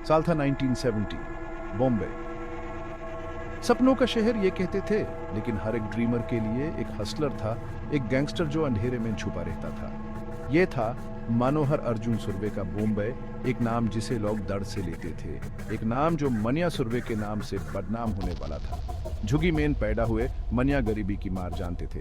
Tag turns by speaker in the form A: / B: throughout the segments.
A: साल था 1970, बॉम्बे। सपनों का शहर ये कहते थे, लेकिन हर एक ड्रीमर के लिए एक हसलर था, एक गैंगस्टर जो अंधेरे में छुपा रहता था। ये था मनोहर अर्जुन सुर्वे का बॉम्बे, एक नाम जिसे लोग दर्द से लेते थे, एक नाम जो मनिया सुर्वे के नाम से बदनाम होने वाला था। झुग्गी में पैदा हुए मनिया गरीबी की मार जानते थे।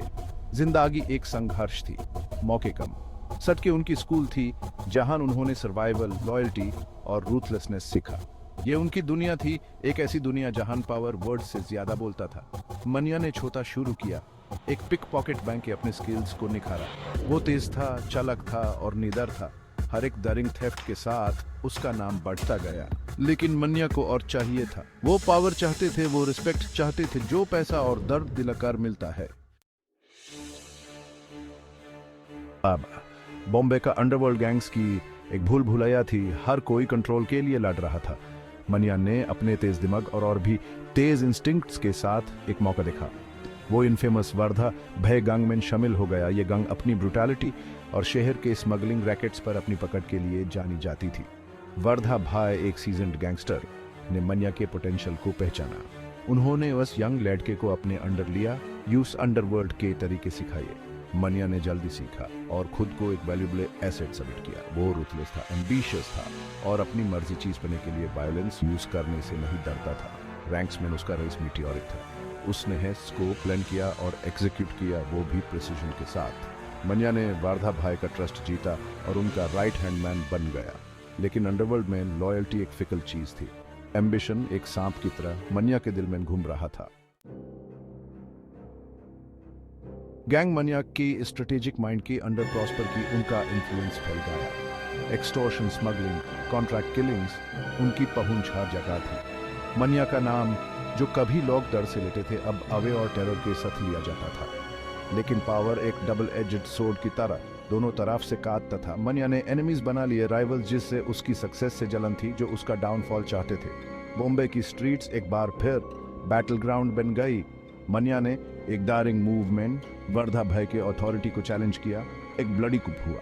A: जिंदगी एक संघर्ष थी, मौके कम। सट के उनकी स्कूल थी, जहां उन्होंने सर्वाइवल, लॉयल्टी और रूथलेसनेस सीखा। ये उनकी दुनिया थी, एक ऐसी दुनिया जहां पावर वर्ड से ज्यादा बोलता था। मनिया ने छोटा शुरू किया, एक पिक पॉकेट बैंक के अपने स्किल्स को निखारा। वो तेज था, चालाक था और निडर था। हर एक दरिंग थेफ्ट के साथ उसका नाम बढ़ता गया। लेकिन मनिया को और चाहिए था। वो पावर चाहते थे, वो रिस्पेक्ट चाहते थे, जो पैसा और दर्द दिलाकर मिलता है। बॉम्बे का अंडरवर्ल्ड गैंग्स की एक भूल भुलैया थी, हर कोई कंट्रोल के लिए लड़ रहा था। मनिया ने अपने तेज दिमाग और भी तेज इंस्टिंक्ट्स के साथ एक मौका देखा। वो इनफेमस वर्धा भय गैंग में शामिल हो गया। ये गैंग अपनी ब्रुटैलिटी और शहर के स्मगलिंग रैकेट्स पर अपनी पकड़ के लिए जानी जाती थी। वर्धा भाई, एक सीजन्ड गैंगस्टर, ने मनिया के पोटेंशियल को पहचाना। उन्होंने उस यंग लड़के को अपने अंडर लिया, यूस अंडरवर्ल्ड के तरीके सिखाए। मनिया ने जल्दी सीखा और खुद को एक वैल्यूएबल एसेट सबमिट किया। वो रूथलेस था, एम्बिशियस था और अपनी मर्जी चीज बनने के लिए वायलेंस यूज करने से नहीं डरता था। रैंक्स में उसका रेस मीटियोरिक था। उसने हेस्ट को प्लान किया और एग्जीक्यूट किया, वो भी प्रिसीजन के साथ। मनिया ने वार्धा भाई का ट्रस्ट जीता और उनका राइट हैंड मैन बन गया। लेकिन अंडरवर्ल्ड में लॉयल्टी एक फिकल चीज थी। एम्बिशन एक सांप की तरह मनिया के दिल में घूम रहा था। गैंग मनिया की स्ट्रेटेजिक माइंड के अंडर प्रॉस्पर की उनका इन्फ्लुएंस फैल गया। एक्सटॉर्शन, स्मगलिंग, कॉन्ट्रैक्ट किलिंग्स, उनकी पहुंच हर जगह थी। मनिया का नाम, जो कभी लोग डर से लेते थे, अब अवे और टेरर के साथ लिया जाता था। लेकिन पावर एक डबल एजेड सोर्ड की तरह दोनों तरफ से काटता था। मनिया ने एनिमीज बना लिए, राइवल्स जिससे उसकी सक्सेस से जलन थी, जो उसका डाउनफॉल चाहते थे। बॉम्बे की स्ट्रीट्स एक बार फिर बैटल ग्राउंड बन गई। मनिया ने एक दारिंग मूवमेंट, वर्धा भय के अथॉरिटी को चैलेंज किया। एक ब्लडी कुप हुआ,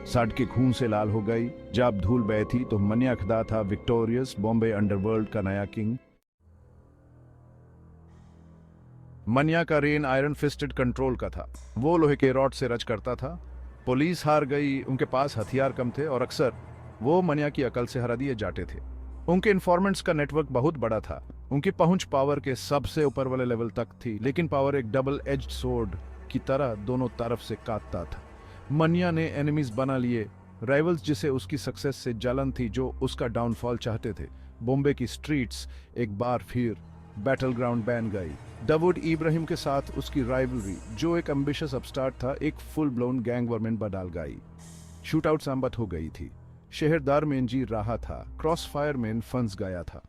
A: सड़ के खून से लाल हो गई। जब धूल बहती तो मनिया खड़ा था विक्टोरियस, बॉम्बे अंडरवर्ल्ड का नया किंग। मनिया का रेन आयरन फिस्टेड कंट्रोल का था। वो लोहे के रॉड से रच करता था। पुलिस हार गई, उनके पास हथियार कम थे और अक्सर वो मनिया की अकल से हरा दिए जाते थे। उनके इन्फॉर्मेंट्स का नेटवर्क बहुत बड़ा था। उनकी पहुंच पावर के सबसे ऊपर वाले लेवल तक थी, लेकिन पावर एक डबल एज्ड सोर्ड की तरह दोनों तरफ से काटता था। मनिया ने एनिमीज बना लिए, राइवल्स जिसे उसकी सक्सेस से जलन थी, जो उसका डाउनफॉल चाहते थे। बॉम्बे की स्ट्रीट्स एक बार फिर बैटल ग्राउंड बन गई। दाऊद इब्राहिम के साथ उसकी राइवलरी, जो एक एम्बिशियस अपस्टार्ट था, एक फुल ब्लोन गैंग वॉर में बदल गई। शूटआउट सांबत हो गई थी। शहर दार में जी रहा था, क्रॉस फायर में फंस गया था।